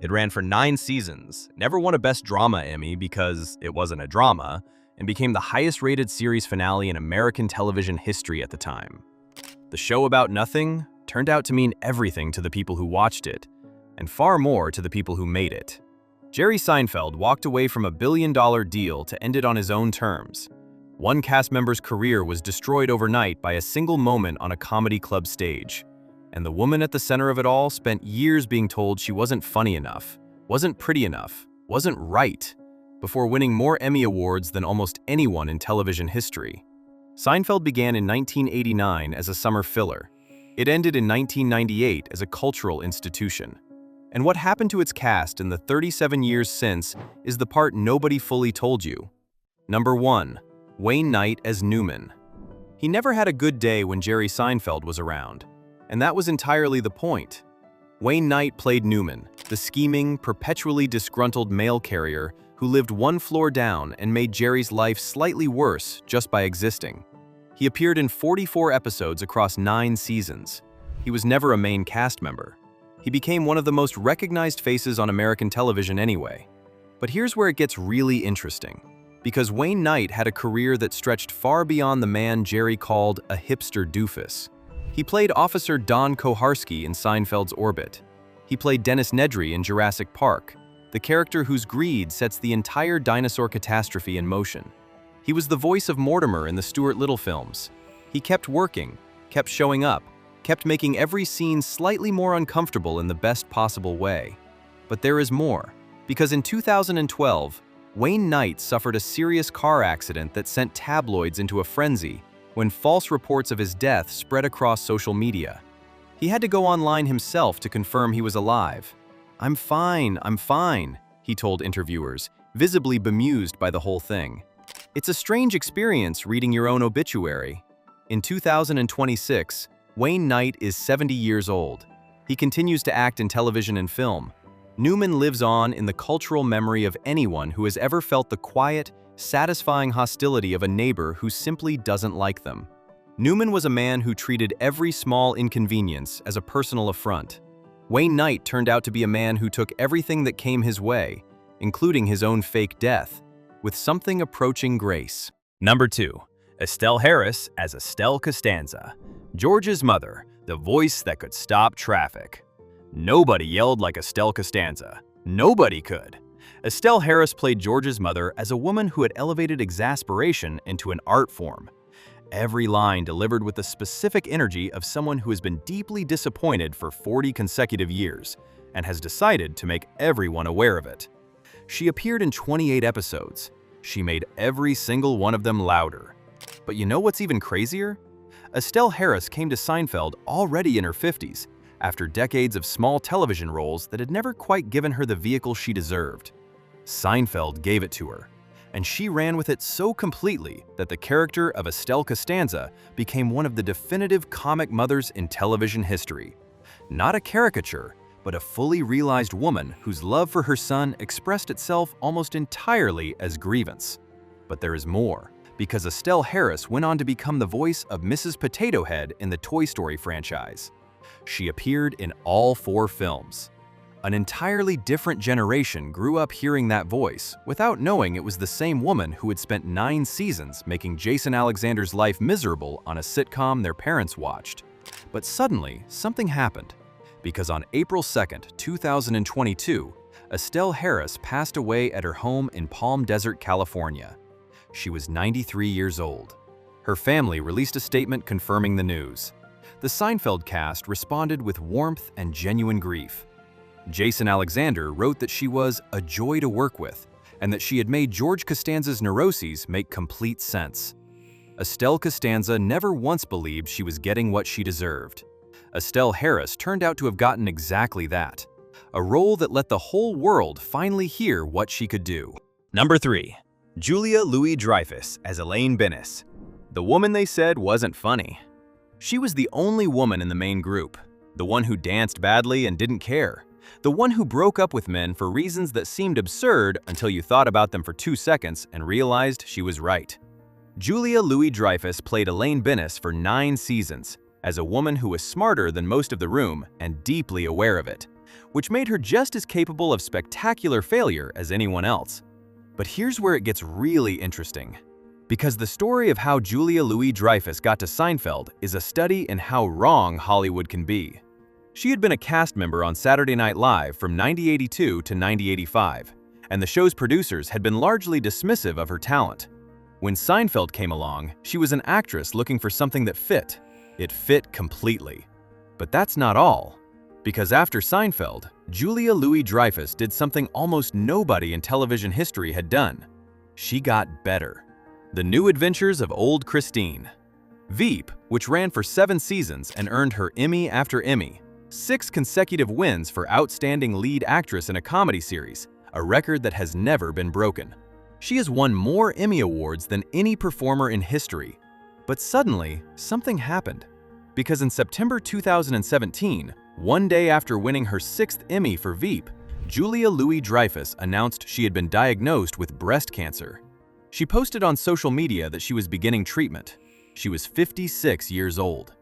It ran for 9 seasons, never won a Best Drama Emmy because it wasn't a drama, and became the highest-rated series finale in American television history at the time. The show about nothing turned out to mean everything to the people who watched it, and far more to the people who made it. Jerry Seinfeld walked away from a billion-dollar deal to end it on his own terms. One cast member's career was destroyed overnight by a single moment on a comedy club stage. And the woman at the center of it all spent years being told she wasn't funny enough, wasn't pretty enough, wasn't right, before winning more Emmy Awards than almost anyone in television history. Seinfeld began in 1989 as a summer filler. It ended in 1998 as a cultural institution. And what happened to its cast in the 37 years since is the part nobody fully told you. Number 1. Wayne Knight as Newman. He never had a good day when Jerry Seinfeld was around, and that was entirely the point. Wayne Knight played Newman, the scheming, perpetually disgruntled mail carrier who lived one floor down and made Jerry's life slightly worse just by existing. He appeared in 44 episodes across 9 seasons. He was never a main cast member. He became one of the most recognized faces on American television anyway. But here's where it gets really interesting, because Wayne Knight had a career that stretched far beyond the man Jerry called a hipster doofus. He played Officer Don Koharski in Seinfeld's orbit. He played Dennis Nedry in Jurassic Park, the character whose greed sets the entire dinosaur catastrophe in motion. He was the voice of Mortimer in the Stuart Little films. He kept working, kept showing up, kept making every scene slightly more uncomfortable in the best possible way. But there is more, because in 2012, Wayne Knight suffered a serious car accident that sent tabloids into a frenzy when false reports of his death spread across social media. He had to go online himself to confirm he was alive. I'm fine," he told interviewers, visibly bemused by the whole thing. It's a strange experience reading your own obituary. In 2026, Wayne Knight is 70 years old. He continues to act in television and film. Newman lives on in the cultural memory of anyone who has ever felt the quiet, satisfying hostility of a neighbor who simply doesn't like them. Newman was a man who treated every small inconvenience as a personal affront. Wayne Knight turned out to be a man who took everything that came his way, including his own fake death, with something approaching grace. Number 2. Estelle Harris as Estelle Costanza. George's mother, the voice that could stop traffic. Nobody yelled like Estelle Costanza. Nobody could. Estelle Harris played George's mother as a woman who had elevated exasperation into an art form. Every line delivered with the specific energy of someone who has been deeply disappointed for 40 consecutive years and has decided to make everyone aware of it. She appeared in 28 episodes. She made every single one of them louder. But you know what's even crazier? Estelle Harris came to Seinfeld already in her 50s, after decades of small television roles that had never quite given her the vehicle she deserved. Seinfeld gave it to her, and she ran with it so completely that the character of Estelle Costanza became one of the definitive comic mothers in television history. Not a caricature, but a fully realized woman whose love for her son expressed itself almost entirely as grievance. But there is more, because Estelle Harris went on to become the voice of Mrs. Potato Head in the Toy Story franchise. She appeared in all 4 films. An entirely different generation grew up hearing that voice without knowing it was the same woman who had spent 9 seasons making Jason Alexander's life miserable on a sitcom their parents watched. But suddenly, something happened, because on April 2nd, 2022, Estelle Harris passed away at her home in Palm Desert, California. She was 93 years old. Her family released a statement confirming the news. The Seinfeld cast responded with warmth and genuine grief. Jason Alexander wrote that she was a joy to work with and that she had made George Costanza's neuroses make complete sense. Estelle Costanza never once believed she was getting what she deserved. Estelle Harris turned out to have gotten exactly that, a role that let the whole world finally hear what she could do. Number 3. Julia Louis-Dreyfus as Elaine Bennis, the woman they said wasn't funny. She was the only woman in the main group, the one who danced badly and didn't care, the one who broke up with men for reasons that seemed absurd until you thought about them for 2 seconds and realized she was right. Julia Louis-Dreyfus played Elaine Bennis for 9 seasons, as a woman who was smarter than most of the room and deeply aware of it, which made her just as capable of spectacular failure as anyone else. But here's where it gets really interesting. Because the story of how Julia Louis-Dreyfus got to Seinfeld is a study in how wrong Hollywood can be. She had been a cast member on Saturday Night Live from 1982 to 1985, and the show's producers had been largely dismissive of her talent. When Seinfeld came along, she was an actress looking for something that fit. It fit completely. But that's not all. Because after Seinfeld, Julia Louis-Dreyfus did something almost nobody in television history had done. She got better. The New Adventures of Old Christine. Veep, which ran for 7 seasons and earned her Emmy after Emmy, 6 consecutive wins for Outstanding Lead Actress in a Comedy Series, a record that has never been broken. She has won more Emmy Awards than any performer in history. But suddenly, something happened. Because in September 2017, one day after winning her 6th Emmy for Veep, Julia Louis-Dreyfus announced she had been diagnosed with breast cancer. She posted on social media that she was beginning treatment. She was 56 years old.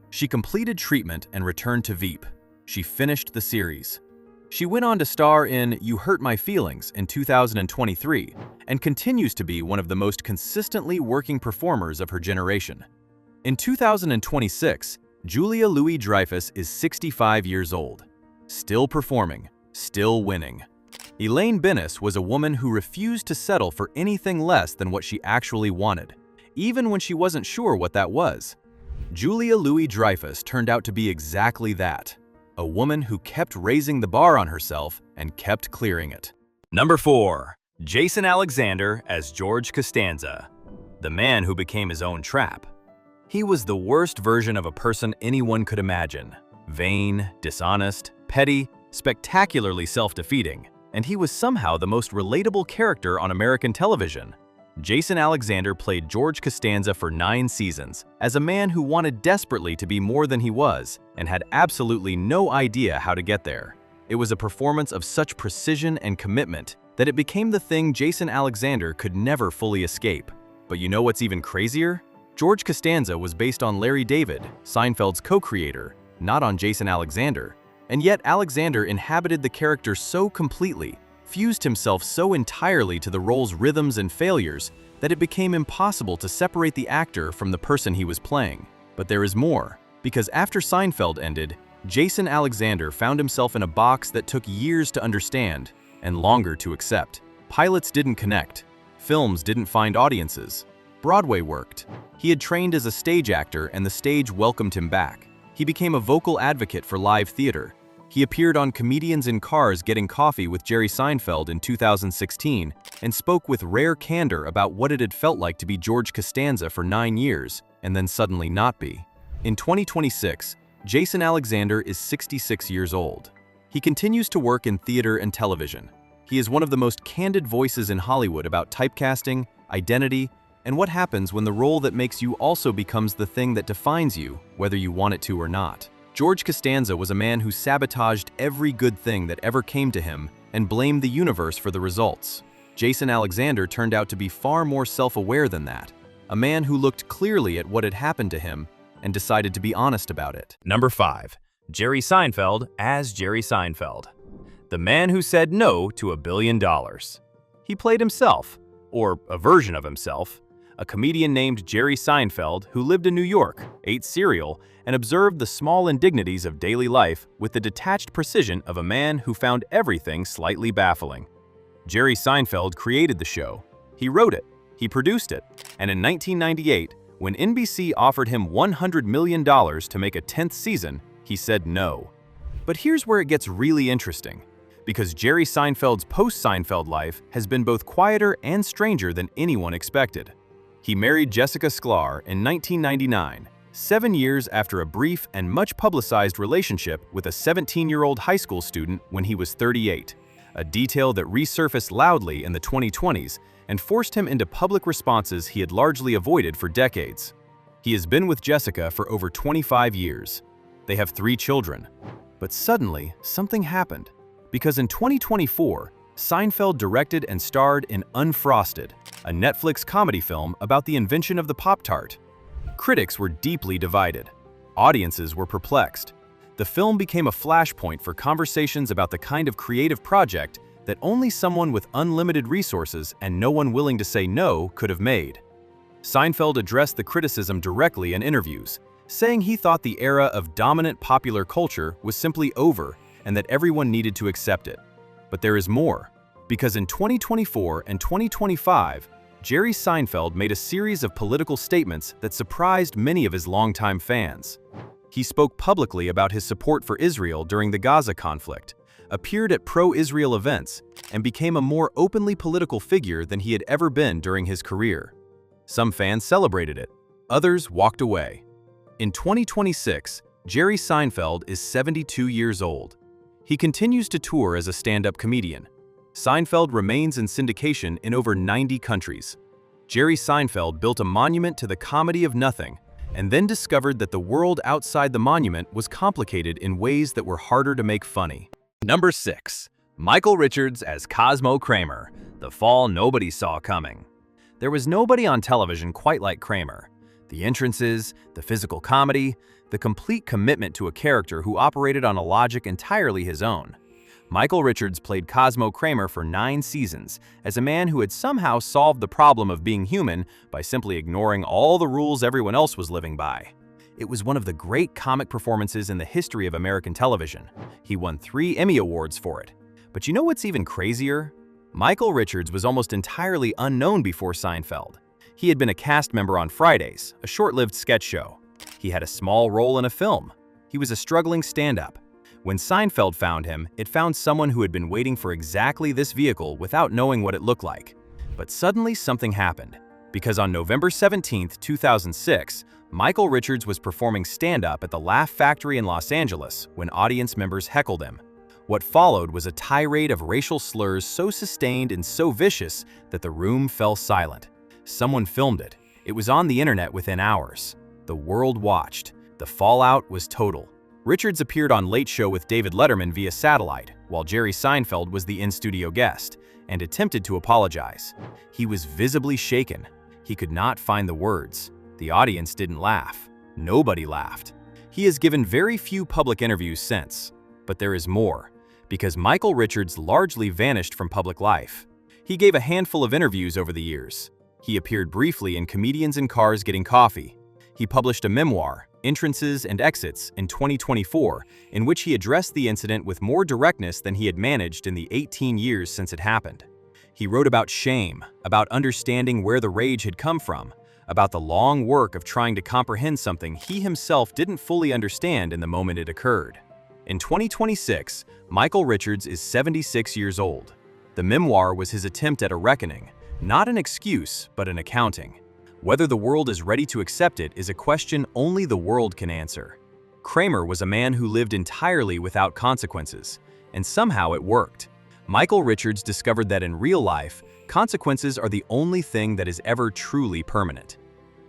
She completed treatment and returned to Veep. She finished the series. She went on to star in You Hurt My Feelings in 2023 and continues to be one of the most consistently working performers of her generation. In 2026, Julia Louis-Dreyfus is 65 years old, still performing, still winning. Elaine was a woman who refused to settle for anything less than what she actually wanted, even when she wasn't sure what that was. Julia Louis-Dreyfus turned out to be exactly that, a woman who kept raising the bar on herself and kept clearing it. Number 4. Jason Alexander as George Costanza, the man who became his own trap. He was the worst version of a person anyone could imagine. Vain, dishonest, petty, spectacularly self-defeating, and he was somehow the most relatable character on American television. Jason Alexander played George Costanza for 9 seasons as a man who wanted desperately to be more than he was and had absolutely no idea how to get there. It was a performance of such precision and commitment that it became the thing Jason Alexander could never fully escape. But you know what's even crazier? George Costanza was based on Larry David, Seinfeld's co-creator, not on Jason Alexander. And yet Alexander inhabited the character so completely, fused himself so entirely to the role's rhythms and failures, that it became impossible to separate the actor from the person he was playing. But there is more, because after Seinfeld ended, Jason Alexander found himself in a box that took years to understand and longer to accept. Pilots didn't connect. Films didn't find audiences. Broadway worked. He had trained as a stage actor and the stage welcomed him back. He became a vocal advocate for live theater. He appeared on Comedians in Cars Getting Coffee with Jerry Seinfeld in 2016 and spoke with rare candor about what it had felt like to be George Costanza for 9 years and then suddenly not be. In 2026, Jason Alexander is 66 years old. He continues to work in theater and television. He is one of the most candid voices in Hollywood about typecasting, identity, and what happens when the role that makes you also becomes the thing that defines you, whether you want it to or not. George Costanza was a man who sabotaged every good thing that ever came to him and blamed the universe for the results. Jason Alexander turned out to be far more self-aware than that, a man who looked clearly at what had happened to him and decided to be honest about it. Number 5. Jerry Seinfeld as Jerry Seinfeld, the man who said no to $1 billion. He played himself, or a version of himself, a comedian named Jerry Seinfeld who lived in New York, ate cereal, and observed the small indignities of daily life with the detached precision of a man who found everything slightly baffling. Jerry Seinfeld created the show. He wrote it, he produced it, and in 1998, when NBC offered him $100 million to make a 10th season, he said no. But here's where it gets really interesting, because Jerry Seinfeld's post-Seinfeld life has been both quieter and stranger than anyone expected. He married Jessica Sklar in 1999, 7 years after a brief and much publicized relationship with a 17-year-old high school student when he was 38, a detail that resurfaced loudly in the 2020s and forced him into public responses he had largely avoided for decades. He has been with Jessica for over 25 years. They have 3 children. But suddenly, something happened, because in 2024, Seinfeld directed and starred in Unfrosted, a Netflix comedy film about the invention of the Pop-Tart. Critics were deeply divided. Audiences were perplexed. The film became a flashpoint for conversations about the kind of creative project that only someone with unlimited resources and no one willing to say no could have made. Seinfeld addressed the criticism directly in interviews, saying he thought the era of dominant popular culture was simply over and that everyone needed to accept it. But there is more, because in 2024 and 2025, Jerry Seinfeld made a series of political statements that surprised many of his longtime fans. He spoke publicly about his support for Israel during the Gaza conflict, appeared at pro-Israel events, and became a more openly political figure than he had ever been during his career. Some fans celebrated it, others walked away. In 2026, Jerry Seinfeld is 72 years old. He continues to tour as a stand-up comedian. Seinfeld remains in syndication in over 90 countries. Jerry Seinfeld built a monument to the comedy of nothing, and then discovered that the world outside the monument was complicated in ways that were harder to make funny. Number 6. Michael Richards as Cosmo Kramer, the fall nobody saw coming. There was nobody on television quite like Kramer. The entrances, the physical comedy, the complete commitment to a character who operated on a logic entirely his own. Michael Richards played Cosmo Kramer for 9 seasons as a man who had somehow solved the problem of being human by simply ignoring all the rules everyone else was living by. It was one of the great comic performances in the history of American television. He won 3 Emmy Awards for it. But you know what's even crazier? Michael Richards was almost entirely unknown before Seinfeld. He had been a cast member on Fridays, a short-lived sketch show. He had a small role in a film. He was a struggling stand-up. When Seinfeld found him, it found someone who had been waiting for exactly this vehicle without knowing what it looked like. But suddenly something happened, because on November 17, 2006, Michael Richards was performing stand-up at the Laugh Factory in Los Angeles when audience members heckled him. What followed was a tirade of racial slurs so sustained and so vicious that the room fell silent. Someone filmed it. It was on the internet within hours. The world watched. The fallout was total. Richards appeared on Late Show with David Letterman via satellite, while Jerry Seinfeld was the in-studio guest, and attempted to apologize. He was visibly shaken. He could not find the words. The audience didn't laugh. Nobody laughed. He has given very few public interviews since. But there is more, because Michael Richards largely vanished from public life. He gave a handful of interviews over the years. He appeared briefly in Comedians in Cars Getting Coffee. He published a memoir, Entrances and Exits, in 2024, in which he addressed the incident with more directness than he had managed in the 18 years since it happened. He wrote about shame, about understanding where the rage had come from, about the long work of trying to comprehend something he himself didn't fully understand in the moment it occurred. In 2026, Michael Richards is 76 years old. The memoir was his attempt at a reckoning, not an excuse, but an accounting. Whether the world is ready to accept it is a question only the world can answer. Kramer was a man who lived entirely without consequences, and somehow it worked. Michael Richards discovered that in real life, consequences are the only thing that is ever truly permanent.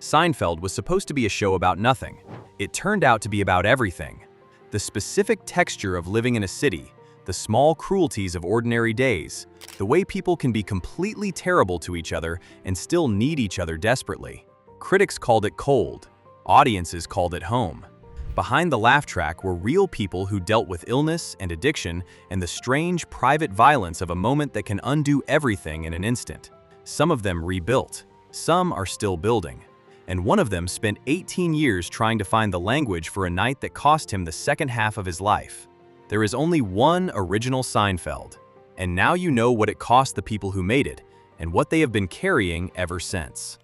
Seinfeld was supposed to be a show about nothing. It turned out to be about everything. The specific texture of living in a city, the small cruelties of ordinary days, the way people can be completely terrible to each other and still need each other desperately. Critics called it cold. Audiences called it home. Behind the laugh track were real people who dealt with illness and addiction and the strange private violence of a moment that can undo everything in an instant. Some of them rebuilt. Some are still building. And one of them spent 18 years trying to find the language for a night that cost him the second half of his life. There is only one original Seinfeld, and now you know what it cost the people who made it and what they have been carrying ever since.